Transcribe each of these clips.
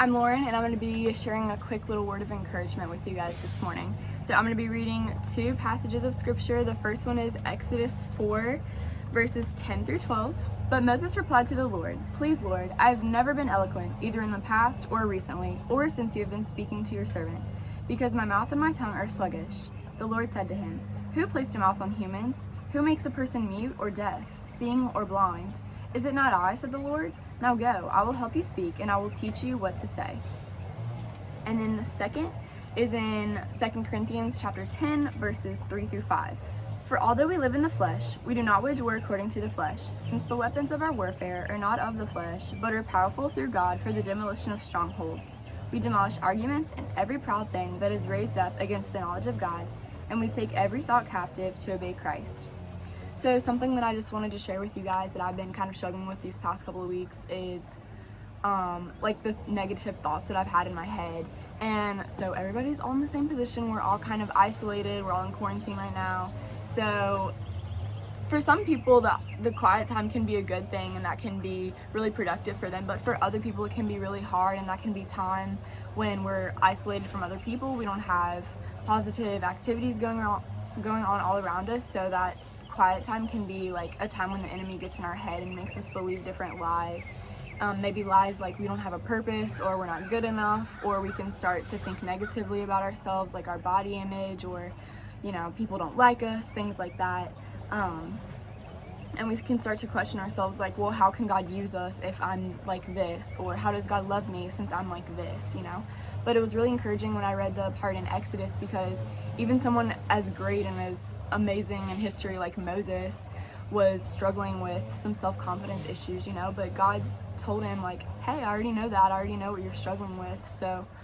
I'm Lauren, and I'm going to be sharing a quick little word of encouragement with you guys this morning. So I'm going to be reading two passages of scripture. The first one is Exodus 4, verses 10 through 12. But Moses replied to the Lord, "Please, Lord, I have never been eloquent, either in the past or recently, or since you have been speaking to your servant, because my mouth and my tongue are sluggish." The Lord said to him, "Who placed a mouth on humans? Who makes a person mute or deaf, seeing or blind? Is it not I?" said the Lord. "Now go, I will help you speak, and I will teach you what to say." And then the second is in 2 Corinthians chapter 10, verses 3 through 5. "For although we live in the flesh, we do not wage war according to the flesh, since the weapons of our warfare are not of the flesh, but are powerful through God for the demolition of strongholds. We demolish arguments and every proud thing that is raised up against the knowledge of God, and we take every thought captive to obey Christ." So something that I just wanted to share with you guys that I've been kind of struggling with these past couple of weeks is like the negative thoughts that I've had in my head. And so everybody's all in the same position. We're all kind of isolated. We're all in quarantine right now. So for some people, the quiet time can be a good thing and that can be really productive for them. But for other people, it can be really hard, and that can be time when we're isolated from other people. We don't have positive activities going on all around us. So that quiet time can be like a time when the enemy gets in our head and makes us believe different lies. Maybe lies like we don't have a purpose, or we're not good enough, or we can start to think negatively about ourselves, like our body image, or people don't like us, things like that. And we can start to question ourselves like, well, how can God use us if I'm like this? Or how does God love me since I'm like this, But it was really encouraging when I read the part in Exodus, because even someone as great and as amazing in history like Moses was struggling with some self-confidence issues, but God told him like, "Hey, I already know that. I already know what you're struggling with.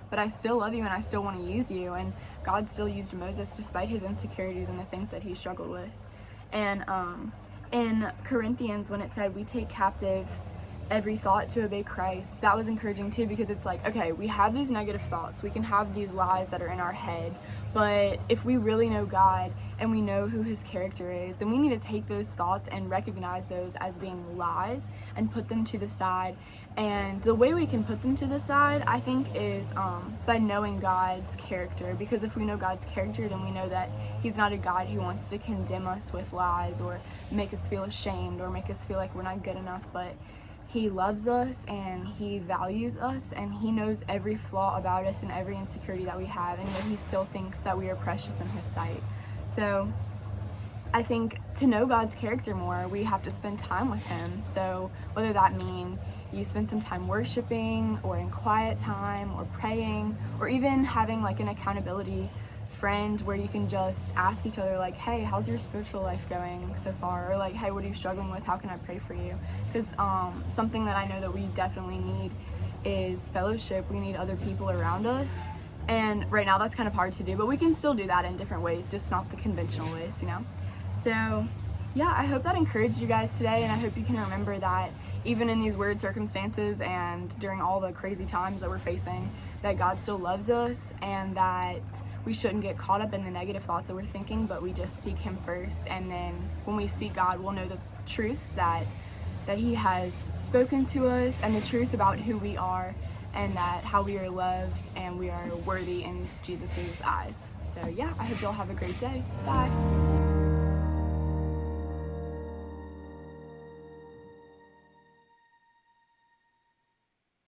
But I still love you and I still want to use you." And God still used Moses despite his insecurities and the things that he struggled with. And in Corinthians, when it said we take captive every thought to obey Christ, that was encouraging too, because it's like, okay, we have these negative thoughts, we can have these lies that are in our head, but if we really know God and we know who his character is, then we need to take those thoughts and recognize those as being lies and put them to the side. And the way we can put them to the side, I think, is by knowing God's character, because if we know God's character, then we know that he's not a God who wants to condemn us with lies or make us feel ashamed or make us feel like we're not good enough, but he loves us and he values us, and he knows every flaw about us and every insecurity that we have, and yet he still thinks that we are precious in his sight. So I think to know God's character more, we have to spend time with him. So whether that mean you spend some time worshiping, or in quiet time, or praying, or even having like an accountability friend where you can just ask each other like, "Hey, how's your spiritual life going so far?" Or like, "Hey, what are you struggling with? How can I pray for you?" Because something that I know that we definitely need is fellowship. We need other people around us, and right now that's kind of hard to do, but we can still do that in different ways, just not the conventional ways, So yeah, I hope that encouraged you guys today, and I hope you can remember that even in these weird circumstances and during all the crazy times that we're facing, that God still loves us, and that we shouldn't get caught up in the negative thoughts that we're thinking, but we just seek him first. And then when we seek God, we'll know the truths that he has spoken to us, and the truth about who we are, and that how we are loved and we are worthy in Jesus's eyes. So yeah, I hope y'all have a great day. Bye.